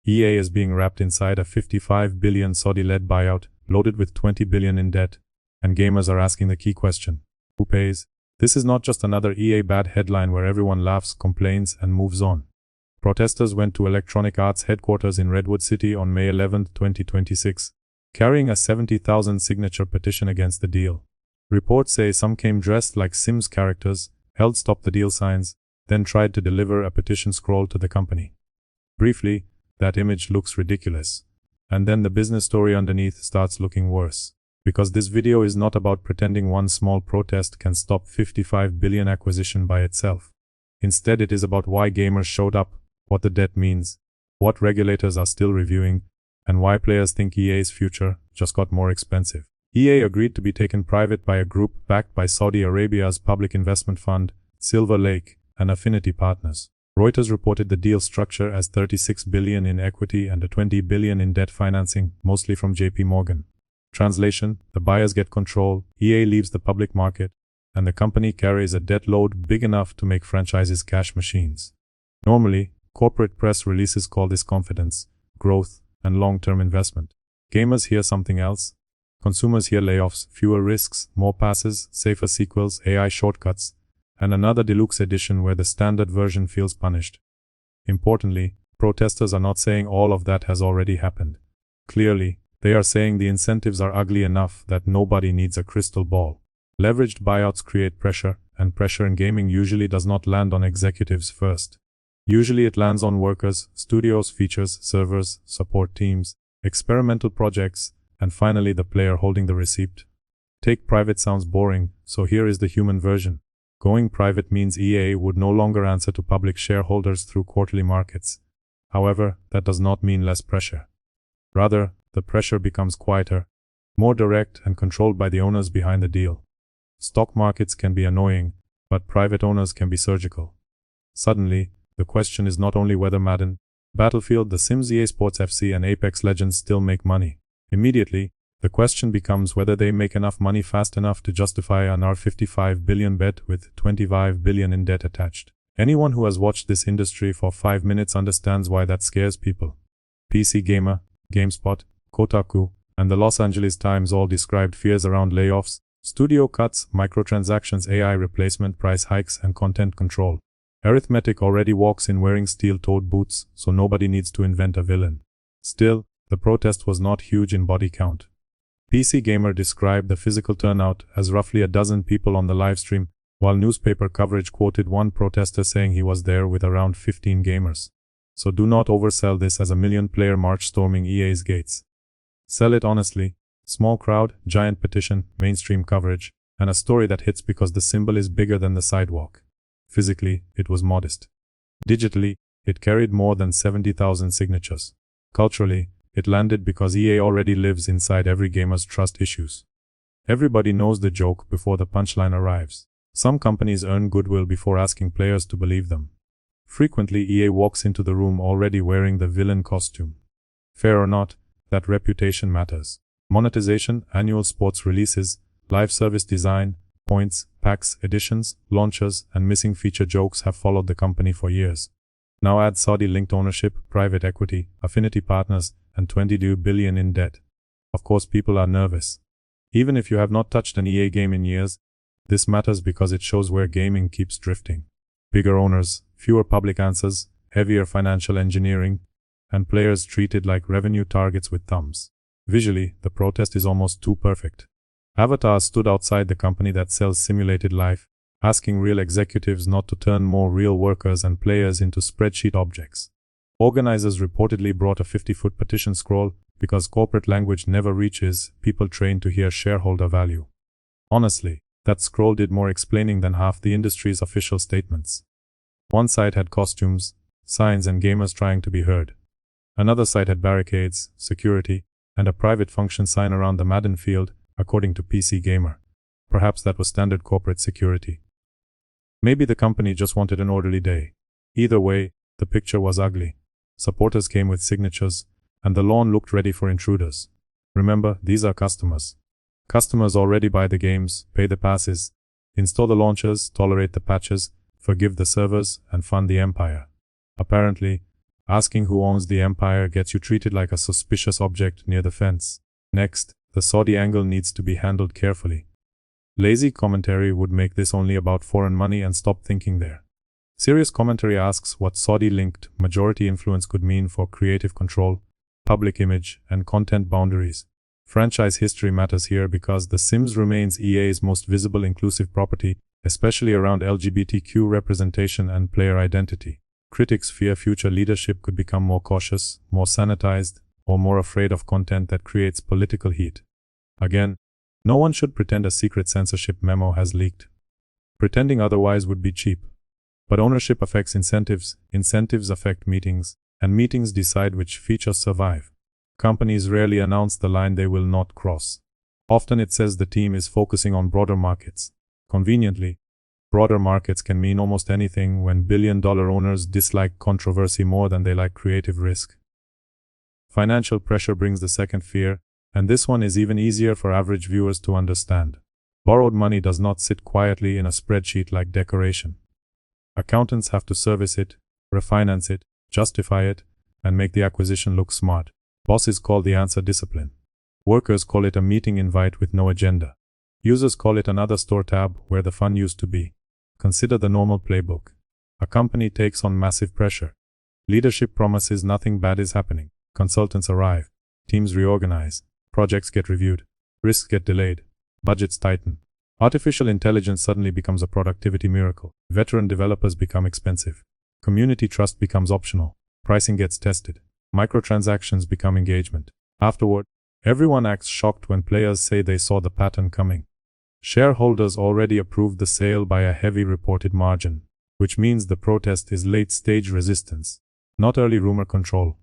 EA is being wrapped inside a 55 billion Saudi-led buyout, loaded with 20 billion in debt, and gamers are asking the key question: who pays? This is not just another EA bad headline where everyone laughs, complains, and moves on. Protesters went to Electronic Arts headquarters in Redwood City on May 11, 2026, carrying a 70,000 signature petition against the deal. Reports say some came dressed like Sims characters, held "Stop the Deal" signs, then tried to deliver a petition scroll to the company. Briefly, that image looks ridiculous. And then the business story underneath starts looking worse. Because this video is not about pretending one small protest can stop 55 billion acquisition by itself. Instead, it is about why gamers showed up, what the debt means, what regulators are still reviewing, and why players think EA's future just got more expensive. EA agreed to be taken private by a group backed by Saudi Arabia's public investment fund, Silver Lake, and Affinity Partners. Reuters reported the deal structure as 36 billion in equity and a 20 billion in debt financing, mostly from JP Morgan. Translation: the buyers get control, EA leaves the public market, and the company carries a debt load big enough to make franchises cash machines. Normally, corporate press releases call this confidence, growth, and long-term investment. Gamers hear something else. Consumers hear layoffs, fewer risks, more passes, safer sequels, AI shortcuts, and another deluxe edition where the standard version feels punished. Importantly, protesters are not saying all of that has already happened. Clearly, they are saying the incentives are ugly enough that nobody needs a crystal ball. Leveraged buyouts create pressure, and pressure in gaming usually does not land on executives first. Usually it lands on workers, studios, features, servers, support teams, experimental projects, and finally the player holding the receipt. Take private sounds boring, so here is the human version. Going private means EA would no longer answer to public shareholders through quarterly markets. However, that does not mean less pressure. Rather, the pressure becomes quieter, more direct, and controlled by the owners behind the deal. Stock markets can be annoying, but private owners can be surgical. Suddenly, the question is not only whether Madden, Battlefield, The Sims, EA Sports FC, and Apex Legends still make money. Immediately, the question becomes whether they make enough money fast enough to justify an $55 billion bet with 25 billion in debt attached. Anyone who has watched this industry for 5 minutes understands why that scares people. PC Gamer, GameSpot, Kotaku, and the Los Angeles Times all described fears around layoffs, studio cuts, microtransactions, AI replacement, price hikes, and content control. Arithmetic already walks in wearing steel-toed boots, so nobody needs to invent a villain. Still, the protest was not huge in body count. PC Gamer described the physical turnout as roughly a dozen people on the livestream, while newspaper coverage quoted one protester saying he was there with around 15 gamers. So do not oversell this as a million-player march storming EA's gates. Sell it honestly: small crowd, giant petition, mainstream coverage, and a story that hits because the symbol is bigger than the sidewalk. Physically, it was modest. Digitally, it carried more than 70,000 signatures. Culturally, it landed because EA already lives inside every gamer's trust issues. Everybody knows the joke before the punchline arrives. Some companies earn goodwill before asking players to believe them. Frequently, EA walks into the room already wearing the villain costume. Fair or not, that reputation matters. Monetization, annual sports releases, live service design, points, packs, editions, launches, and missing feature jokes have followed the company for years. Now add Saudi-linked ownership, private equity, Affinity Partners, and 22 billion in debt. Of course, people are nervous. Even if you have not touched an EA game in years, this matters because it shows where gaming keeps drifting. Bigger owners, fewer public answers, heavier financial engineering, and players treated like revenue targets with thumbs. Visually, the protest is almost too perfect. Avatars stood outside the company that sells simulated life, asking real executives not to turn more real workers and players into spreadsheet objects. Organizers reportedly brought a 50-foot petition scroll because corporate language never reaches people trained to hear shareholder value. Honestly, that scroll did more explaining than half the industry's official statements. One side had costumes, signs, and gamers trying to be heard. Another side had barricades, security, and a private function sign around the Madden field, according to PC Gamer. Perhaps that was standard corporate security. Maybe the company just wanted an orderly day. Either way, the picture was ugly. Supporters came with signatures, and the lawn looked ready for intruders. Remember, these are customers. Customers already buy the games, pay the passes, install the launchers, tolerate the patches, forgive the servers, and fund the empire. Apparently, Asking who owns the empire gets you treated like a suspicious object near the fence. Next, the Saudi angle needs to be handled carefully. Lazy commentary would make this only about foreign money and stop thinking there. Serious commentary asks what Saudi-linked majority influence could mean for creative control, public image, and content boundaries. Franchise history matters here because The Sims remains EA's most visible inclusive property, especially around LGBTQ representation and player identity. Critics fear future leadership could become more cautious, more sanitized, or more afraid of content that creates political heat. Again, no one should pretend a secret censorship memo has leaked. Pretending otherwise would be cheap. But ownership affects incentives, incentives affect meetings, and meetings decide which features survive. Companies rarely announce the line they will not cross. Often it says the team is focusing on broader markets. Conveniently, broader markets can mean almost anything when billion-dollar owners dislike controversy more than they like creative risk. Financial pressure brings the second fear, and this one is even easier for average viewers to understand. Borrowed money does not sit quietly in a spreadsheet like decoration. Accountants have to service it, refinance it, justify it, and make the acquisition look smart. Bosses call the answer discipline. Workers call it a meeting invite with no agenda. Users call it another store tab where the fun used to be. Consider the normal playbook. A company takes on massive pressure. Leadership promises nothing bad is happening. Consultants arrive. Teams reorganize. Projects get reviewed. Risks get delayed. Budgets tighten. Artificial intelligence suddenly becomes a productivity miracle. Veteran developers become expensive. Community trust becomes optional. Pricing gets tested. Microtransactions become engagement. Afterward, everyone acts shocked when players say they saw the pattern coming. Shareholders already approved the sale by a heavy reported margin, which means the protest is late-stage resistance, not early rumor control.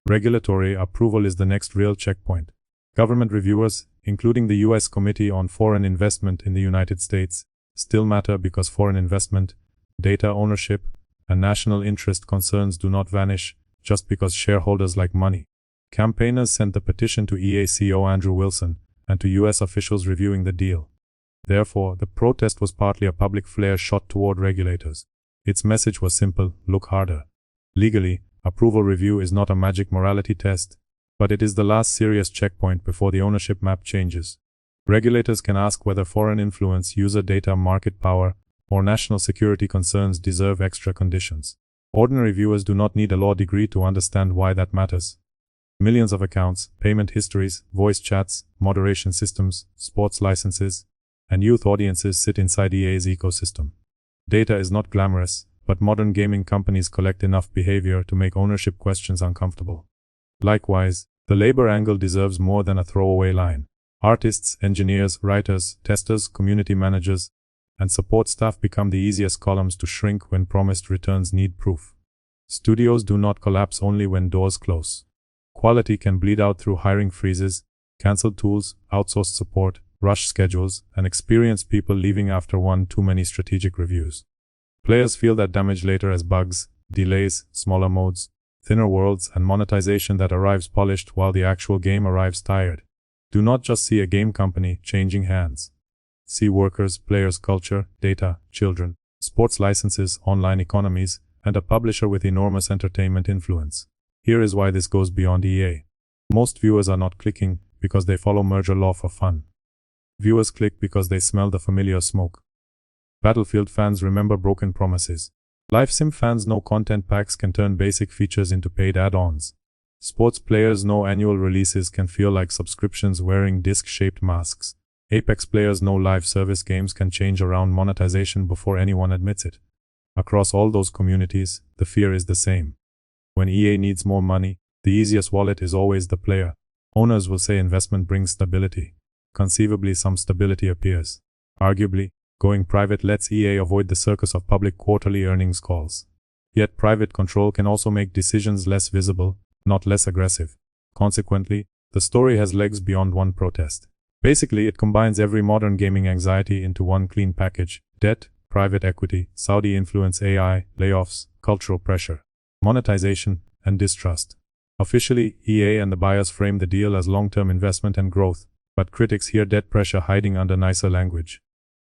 Regulatory approval is the next real checkpoint. Government reviewers, including the U.S. Committee on Foreign Investment in the United States, still matter because foreign investment, data ownership, and national interest concerns do not vanish just because shareholders like money. Campaigners sent the petition to EA CEO Andrew Wilson and to U.S. officials reviewing the deal. Therefore, the protest was partly a public flare shot toward regulators. Its message was simple: look harder. Legally, approval review is not a magic morality test, but it is the last serious checkpoint before the ownership map changes. Regulators can ask whether foreign influence, user data, market power, or national security concerns deserve extra conditions. Ordinary viewers do not need a law degree to understand why that matters. Millions of accounts, payment histories, voice chats, moderation systems, sports licenses, and youth audiences sit inside EA's ecosystem. Data is not glamorous, but modern gaming companies collect enough behavior to make ownership questions uncomfortable. Likewise, the labor angle deserves more than a throwaway line. Artists, engineers, writers, testers, community managers, and support staff become the easiest columns to shrink when promised returns need proof. Studios do not collapse only when doors close. Quality can bleed out through hiring freezes, cancelled tools, outsourced support, rush schedules, and experienced people leaving after one too many strategic reviews. Players feel that damage later as bugs, delays, smaller modes, thinner worlds, and monetization that arrives polished while the actual game arrives tired. Do not just see a game company changing hands. See workers, players, culture, data, children, sports licenses, online economies, and a publisher with enormous entertainment influence. Here is why this goes beyond EA. Most viewers are not clicking because they follow merger law for fun. Viewers click because they smell the familiar smoke. Battlefield fans remember broken promises. Live sim fans know content packs can turn basic features into paid add-ons. Sports players know annual releases can feel like subscriptions wearing disc-shaped masks. Apex players know live service games can change around monetization before anyone admits it. Across all those communities, the fear is the same. When EA needs more money, the easiest wallet is always the player. Owners will say investment brings stability. Conceivably, some stability appears. Arguably, going private lets EA avoid the circus of public quarterly earnings calls. Yet private control can also make decisions less visible, not less aggressive. Consequently, the story has legs beyond one protest. Basically, it combines every modern gaming anxiety into one clean package: debt, private equity, Saudi influence, AI, layoffs, cultural pressure, monetization, and distrust. Officially, EA and the buyers frame the deal as long-term investment and growth, but critics hear debt pressure hiding under nicer language.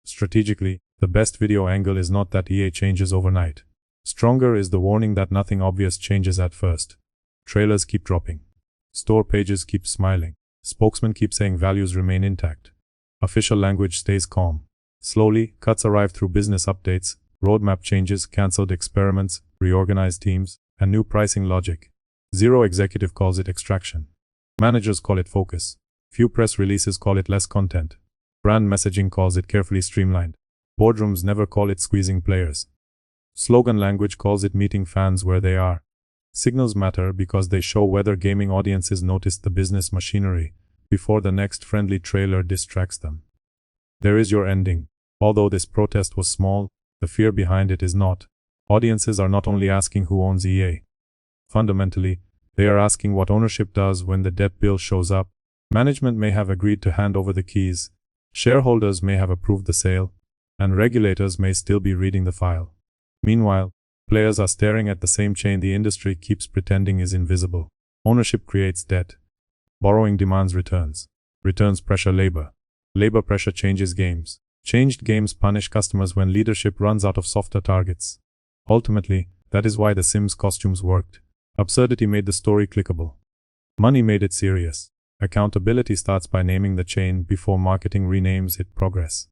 Strategically, the best video angle is not that EA changes overnight. Stronger is the warning that nothing obvious changes at first. Trailers keep dropping. Store pages keep smiling. Spokesmen keep saying values remain intact. Official language stays calm. Slowly, cuts arrive through business updates, roadmap changes, cancelled experiments, reorganized teams, and new pricing logic. Zero executive calls it extraction. Managers call it focus. Few press releases call it less content. Brand messaging calls it carefully streamlined. Boardrooms never call it squeezing players. Slogan language calls it meeting fans where they are. Signals matter because they show whether gaming audiences notice the business machinery before the next friendly trailer distracts them. There is your ending. Although this protest was small, the fear behind it is not. Audiences are not only asking who owns EA. Fundamentally, they are asking what ownership does when the debt bill shows up. Management may have agreed to hand over the keys, shareholders may have approved the sale, and regulators may still be reading the file. Meanwhile, players are staring at the same chain the industry keeps pretending is invisible. Ownership creates debt. Borrowing demands returns. Returns pressure labor. Labor pressure changes games. Changed games punish customers when leadership runs out of softer targets. Ultimately, that is why the Sims costumes worked. Absurdity made the story clickable. Money made it serious. Accountability starts by naming the chain before marketing renames it progress.